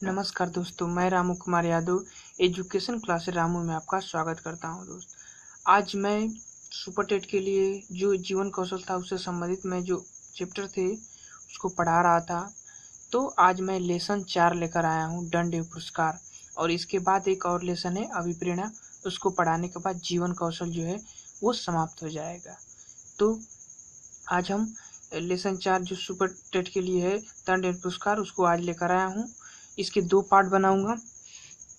नमस्कार दोस्तों, मैं रामू कुमार यादव एजुकेशन क्लास रामू में आपका स्वागत करता हूं। आज मैं सुपर टेट के लिए जो जीवन कौशल था उससे संबंधित मैं जो चैप्टर थे उसको पढ़ा रहा था। तो आज मैं लेसन 4 लेकर आया हूं, दंड एवं पुरस्कार। और इसके बाद एक और लेसन है अभिप्रेरणा। उसको पढ़ाने के बाद जीवन कौशल जो है वो समाप्त हो जाएगा। तो आज हम लेसन 4 जो सुपर टेट के लिए है दंड एवं पुरस्कार उसको आज लेकर आया हूँ। इसके 2 पार्ट बनाऊंगा,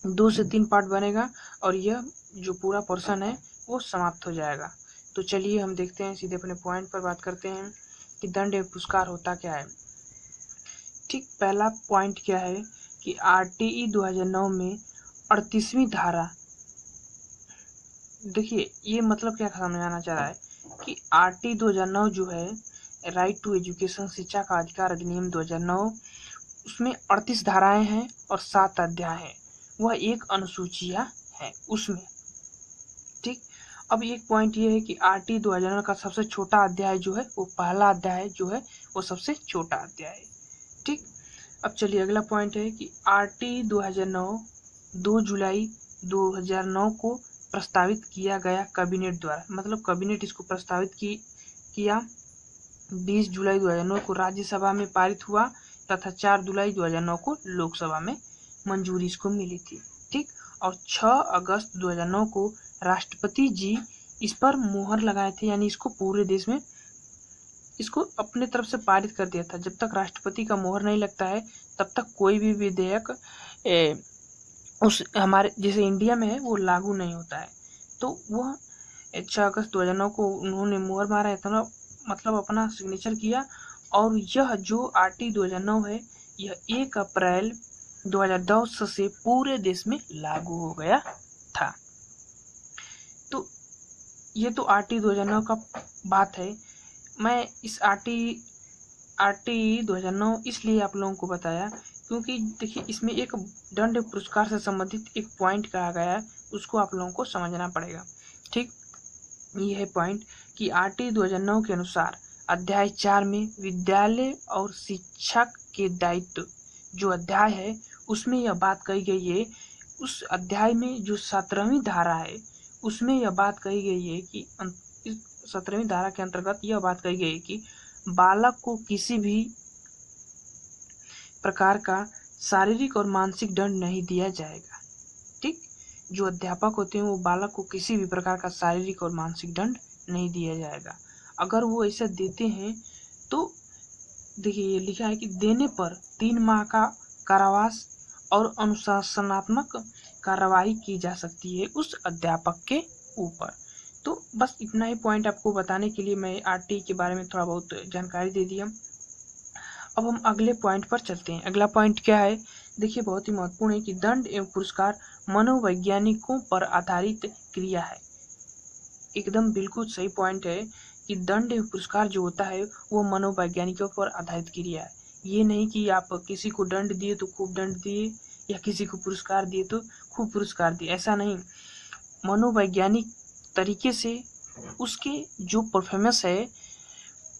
2 से 3 पार्ट बनेगा और यह जो पूरा पोर्शन है वो समाप्त हो जाएगा। तो चलिए हम देखते हैं, सीधे अपने पॉइंट पर बात करते हैं कि दंड एवं पुरस्कार होता क्या है। ठीक, पहला पॉइंट क्या है कि आरटीई 2009 में 38वीं धारा, देखिए ये मतलब क्या समझाना चाह रहा है कि आरटी 2009 जो है राइट टू एजुकेशन, शिक्षा का अधिकार अधिनियम 2009, उसमें 38 धाराएं हैं और 7 अध्याय हैं। वह एक अनुसूचियां है उसमें। ठीक, अब एक पॉइंट ये है कि आरटी 2009 का सबसे छोटा अध्याय जो है वो पहला अध्याय जो है वो सबसे छोटा अध्याय है। ठीक, अब चलिए अगला पॉइंट है कि आरटी 2009 2 जुलाई 2009 को प्रस्तावित किया गया कैबिनेट द्वारा, मतलब कैबिनेट इसको प्रस्तावित किया। 20 जुलाई 2009 को राज्यसभा में पारित हुआ तथा 4 जुलाई 2009 को लोकसभा में मंजूरी इसको मिली थी। ठीक, और 6 अगस्त 2009 को राष्ट्रपति जी इस पर मुहर लगाए थे, यानी इसको पूरे देश में इसको अपने तरफ से पारित कर दिया था। जब तक राष्ट्रपति का मुहर नहीं लगता है तब तक कोई भी विधेयक उस हमारे जैसे इंडिया में है वो लागू नहीं होता है। तो वह 6 अगस्त 2009 को उन्होंने मुहर मारा है, तो मतलब अपना सिग्नेचर किया। और यह जो आरटी 2009 है यह 1 अप्रैल 2010 से पूरे देश में लागू हो गया था। तो ये तो आरटी 2009 का बात है। मैं इस आरटी 2009 इसलिए आप लोगों को बताया क्योंकि देखिए इसमें एक दंड पुरस्कार से संबंधित एक पॉइंट कहा गया है, उसको आप लोगों को समझना पड़ेगा। ठीक, ये है पॉइंट कि आरटी 2009 के अनुसार अध्याय 4 में विद्यालय और शिक्षक के दायित्व जो अध्याय है उसमें यह बात कही गई है। उस अध्याय में जो 17वीं धारा है उसमें यह बात कही गई है कि 17वीं धारा के अंतर्गत यह बात कही गई है कि बालक को किसी भी प्रकार का शारीरिक और मानसिक दंड नहीं दिया जाएगा। ठीक, जो अध्यापक होते हैं वो बालक को किसी भी प्रकार का शारीरिक और मानसिक दंड नहीं दिया जाएगा। अगर वो ऐसा देते हैं तो देखिए ये लिखा है कि देने पर 3 माह का कारावास और अनुशासनात्मक कार्रवाई की जा सकती है उस अध्यापक के ऊपर। तो बस इतना ही पॉइंट आपको बताने के लिए मैं आरटी के बारे में थोड़ा बहुत जानकारी दे दिया। अब हम अगले पॉइंट पर चलते हैं। अगला पॉइंट क्या है, देखिए बहुत ही महत्वपूर्ण है कि दंड एवं पुरस्कार मनोवैज्ञानिकों पर आधारित क्रिया है। एकदम बिल्कुल सही पॉइंट है कि दंड एवं पुरस्कार जो होता है वो मनोवैज्ञानिकों पर आधारित क्रिया है। ये नहीं कि आप किसी को दंड दिए तो खूब दंड दिए या किसी को पुरस्कार दिए तो खूब पुरस्कार दिए, ऐसा नहीं। मनोवैज्ञानिक तरीके से उसके जो परफॉर्मेंस है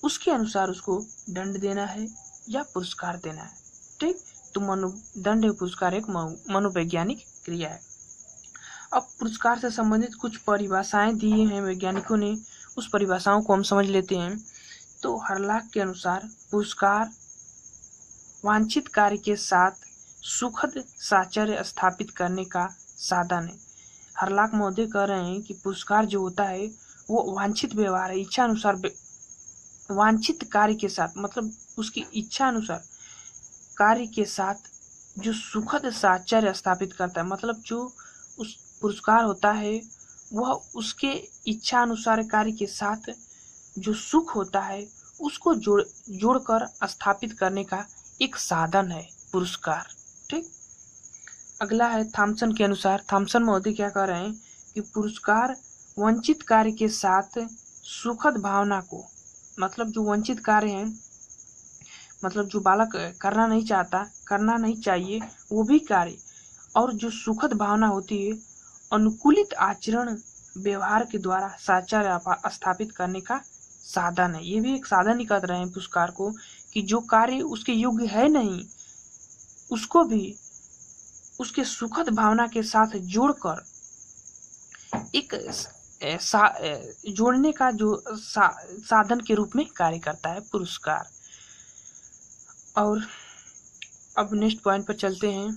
उसके अनुसार उसको दंड देना है या पुरस्कार देना है। ठीक, तो दंड एवं पुरस्कार एक मनोवैज्ञानिक क्रिया है। अब पुरस्कार से संबंधित कुछ परिभाषाएं दी हैं वैज्ञानिकों ने, उस परिभाषाओं को हम समझ लेते हैं। तो हरलाख के अनुसार पुरस्कार वांछित कार्य के साथ सुखद साहचर्य स्थापित करने का साधन है। हरलाख महोदय कह रहे हैं कि पुरस्कार जो होता है वो वांछित व्यवहार है, इच्छा अनुसार वांछित कार्य के साथ, मतलब उसकी इच्छा अनुसार कार्य के साथ जो सुखद साहचर्य स्थापित करता है, मतलब जो उस पुरस्कार होता है वह उसके इच्छा अनुसार कार्य के साथ जो सुख होता है उसको जोड़कर स्थापित करने का एक साधन है पुरस्कार। ठीक, अगला है थॉमसन के अनुसार। थॉमसन महोदय क्या कह रहे हैं कि पुरस्कार वंचित कार्य के साथ सुखद भावना को, मतलब जो वंचित कार्य है, मतलब जो बालक करना नहीं चाहता, करना नहीं चाहिए वो भी कार्य, और जो सुखद भावना होती है अनुकूलित आचरण व्यवहार के द्वारा साहचर्य स्थापित करने का साधन है। ये भी एक साधन ही कर रहे हैं पुरस्कार को कि जो कार्य उसके योग्य है नहीं उसको भी उसके सुखद भावना के साथ जोड़कर एक जोड़ने का जो साधन के रूप में कार्य करता है पुरस्कार। और अब नेक्स्ट पॉइंट पर चलते हैं।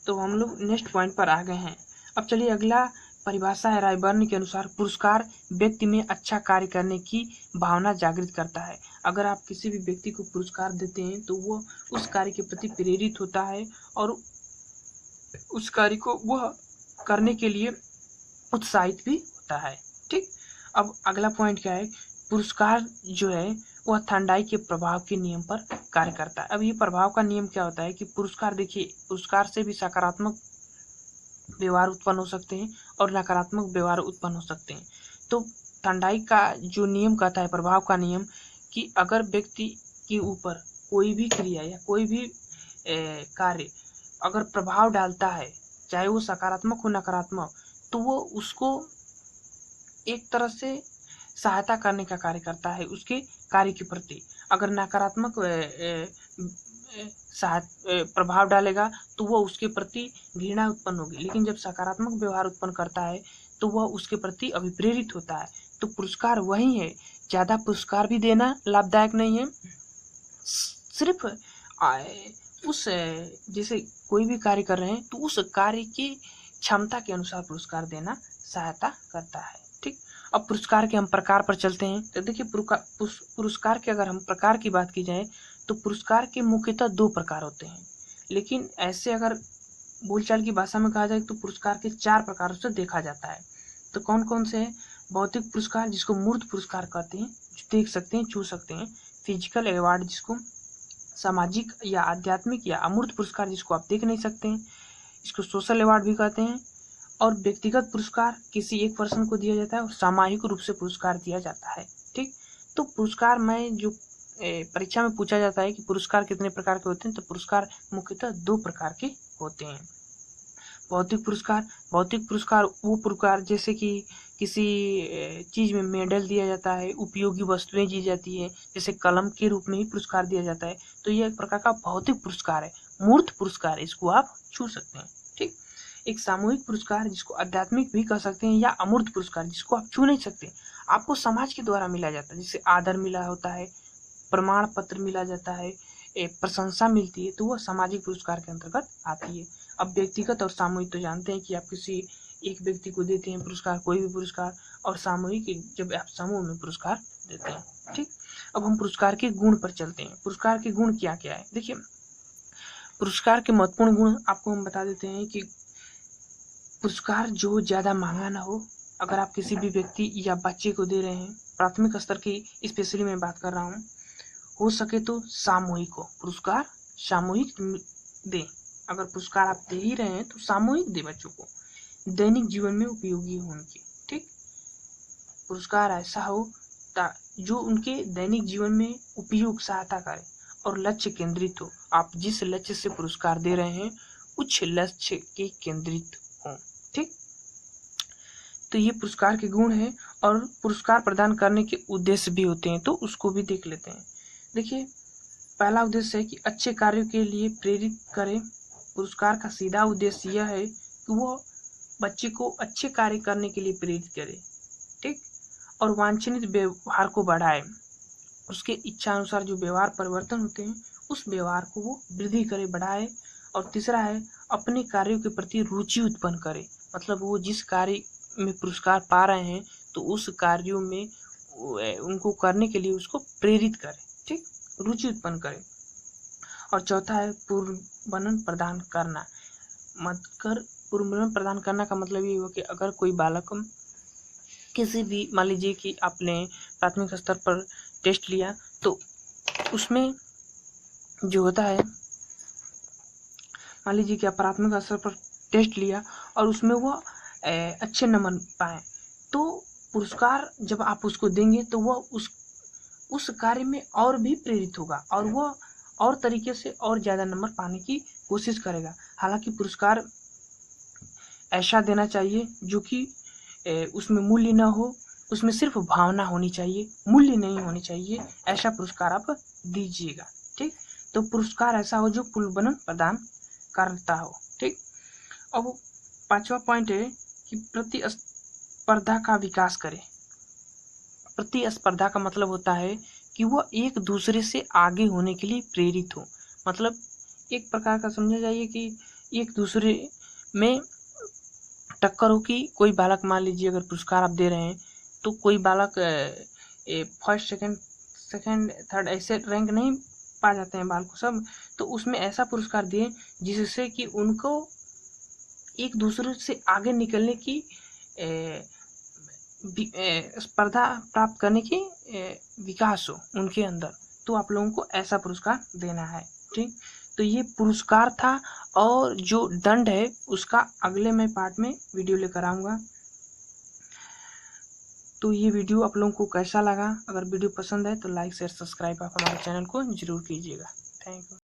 तो हम लोग नेक्स्ट पॉइंट पर आ गए हैं। अब चलिए, अगला परिभाषा है रायबर्न के अनुसार, पुरस्कार व्यक्ति में अच्छा कार्य करने की भावना जागृत करता है। अगर आप किसी भी व्यक्ति को पुरस्कार देते हैं तो वो उस कार्य के प्रति प्रेरित होता है और उस कार्य को वह करने के लिए उत्साहित भी होता है। ठीक, अब अगला पॉइंट क्या है, पुरस्कार जो है वह थर्नडाइक के प्रभाव के नियम पर कार्य करता है। अब ये प्रभाव का नियम क्या होता है कि पुरस्कार, देखिए, पुरस्कार से भी सकारात्मक व्यवहार उत्पन्न हो सकते हैं और नकारात्मक व्यवहार उत्पन्न हो सकते हैं। तो थर्नडाइक का जो नियम कहता है, प्रभाव का नियम, कि अगर व्यक्ति के ऊपर कोई भी क्रिया या कोई भी कार्य अगर प्रभाव डालता है, चाहे वो सकारात्मक हो नकारात्मक, तो वो उसको एक तरह से सहायता करने का कार्य करता है उसके कार्य के प्रति। अगर नकारात्मक प्रभाव डालेगा तो वह उसके प्रति घृणा उत्पन्न होगी, लेकिन जब सकारात्मक व्यवहार उत्पन्न करता है तो वह उसके प्रति अभिप्रेरित होता है। तो पुरस्कार वही है। ज़्यादा पुरस्कार भी देना लाभदायक नहीं है, सिर्फ उस जैसे कोई भी कार्य कर रहे हैं तो उस कार्य की क्षमता के अनुसार पुरस्कार देना सहायता करता है। ठीक, अब पुरस्कार के हम प्रकार पर चलते हैं। तो देखिए, पुरस्कार के अगर हम प्रकार की बात की जाए तो पुरस्कार के मुख्यतः 2 प्रकार होते हैं, लेकिन ऐसे अगर बोलचाल की भाषा में कहा जाए तो पुरस्कार के 4 प्रकारों से देखा जाता है। तो कौन कौन से हैं? भौतिक पुरस्कार, जिसको मूर्त पुरस्कार कहते हैं, देख सकते हैं, छू सकते हैं। फिजिकल अवार्ड, जिसको सामाजिक या आध्यात्मिक या अमूर्त पुरस्कार, जिसको आप देख नहीं सकते हैं, इसको सोशल अवार्ड भी कहते हैं। और व्यक्तिगत पुरस्कार किसी एक पर्सन को दिया जाता है और सामूहिक रूप से पुरस्कार दिया जाता है। ठीक, तो पुरस्कार में जो परीक्षा में पूछा जाता है कि पुरस्कार कितने प्रकार के होते हैं, तो पुरस्कार मुख्यतः 2 प्रकार के होते हैं। भौतिक पुरस्कार वो पुरस्कार जैसे कि किसी चीज में मेडल दिया जाता है, उपयोगी वस्तुएं दी जाती है, जैसे कलम के रूप में ही पुरस्कार दिया जाता है, तो यह एक प्रकार का भौतिक पुरस्कार है। मूर्त पुरस्कार, इसको आप छू सकते हैं। ठीक, एक सामूहिक पुरस्कार, जिसको आध्यात्मिक भी कह सकते हैं, या अमूर्त पुरस्कार, जिसको आप छू नहीं सकते, आपको समाज के द्वारा मिला जाता है, जैसे आदर मिला होता है, प्रमाण पत्र मिला जाता है, प्रशंसा मिलती है, तो वह सामाजिक पुरस्कार के अंतर्गत आती है। अब व्यक्तिगत और सामूहिक तो जानते हैं कि आप किसी एक व्यक्ति को देते हैं पुरस्कार, कोई भी पुरस्कार, और सामूहिक जब आप समूह में पुरस्कार देते हैं। ठीक, अब हम पुरस्कार के गुण पर चलते हैं। पुरस्कार के गुण क्या क्या है? देखिए, पुरस्कार के महत्वपूर्ण गुण आपको हम बता देते हैं कि पुरस्कार जो ज्यादा महंगा ना हो। अगर आप किसी भी व्यक्ति या बच्चे को दे रहे हैं, प्राथमिक स्तर की स्पेशली मैं बात कर रहा हूँ, हो सके तो सामूहिक हो, पुरस्कार सामूहिक दें। अगर पुरस्कार आप दे ही रहे हैं तो सामूहिक दे बच्चों को, दैनिक जीवन में उपयोगी हो उनके। ठीक, पुरस्कार ऐसा हो जो उनके दैनिक जीवन में उपयोग सहायता करे और लक्ष्य केंद्रित हो। आप जिस लक्ष्य से पुरस्कार दे रहे हैं उच्च लक्ष्य के केंद्रित हो। ठीक, तो ये पुरस्कार के गुण हैं और पुरस्कार प्रदान करने के उद्देश्य भी होते हैं, तो उसको भी देख लेते हैं। देखिए, पहला उद्देश्य है कि अच्छे कार्यों के लिए प्रेरित करें। पुरस्कार का सीधा उद्देश्य यह है कि वो बच्चे को अच्छे कार्य करने के लिए प्रेरित करे। ठीक, और वांछनीय व्यवहार को बढ़ाए, उसके इच्छा अनुसार जो व्यवहार परिवर्तन होते हैं उस व्यवहार को वो वृद्धि करे, बढ़ाए। और तीसरा है अपने कार्यों के प्रति रुचि उत्पन्न करे, मतलब वो जिस कार्य में पुरस्कार पा रहे हैं तो उस कार्यों में उनको करने के लिए उसको प्रेरित करे। ठीक, रुचि उत्पन्न करे। और चौथा है पूर्वनन प्रदान करना। पूर्वनन प्रदान करना का मतलब ये हुआ कि अगर कोई बालक किसी भी, मान लीजिए कि आपने प्राथमिक स्तर पर टेस्ट लिया, तो उसमें जो होता है, मान लीजिए कि आप प्राथमिक स्तर पर टेस्ट लिया और उसमें वो अच्छे नंबर पाए, तो पुरस्कार जब आप उसको देंगे तो वह उस कार्य में और भी प्रेरित होगा और वह और तरीके से और ज़्यादा नंबर पाने की कोशिश करेगा। हालांकि पुरस्कार ऐसा देना चाहिए जो कि उसमें मूल्य ना हो, उसमें सिर्फ भावना होनी चाहिए, मूल्य नहीं होनी चाहिए, ऐसा पुरस्कार आप दीजिएगा। ठीक, तो पुरस्कार ऐसा हो जो पुनर्बनन प्रदान करता हो। ठीक, अब 5वां पॉइंट है कि प्रतिस्पर्धा का विकास करें। प्रतिस्पर्धा का मतलब होता है कि वह एक दूसरे से आगे होने के लिए प्रेरित हो। मतलब एक प्रकार का समझा जाइए कि एक दूसरे में टक्कर हो कि कोई बालक, मान लीजिए अगर पुरस्कार आप दे रहे हैं तो कोई बालक फर्स्ट सेकंड थर्ड ऐसे रैंक नहीं पा जाते हैं बालक सब, तो उसमें ऐसा पुरस्कार दिए जिससे कि उनको एक दूसरे से आगे निकलने की स्पर्धा प्राप्त करने की विकास हो उनके अंदर। तो आप लोगों को ऐसा पुरस्कार देना है। ठीक, तो ये पुरस्कार था, और जो दंड है उसका अगले मैं पार्ट में वीडियो लेकर आऊँगा। तो ये वीडियो आप लोगों को कैसा लगा? अगर वीडियो पसंद है तो लाइक शेयर सब्सक्राइब आप हमारे चैनल को जरूर कीजिएगा। Thank you.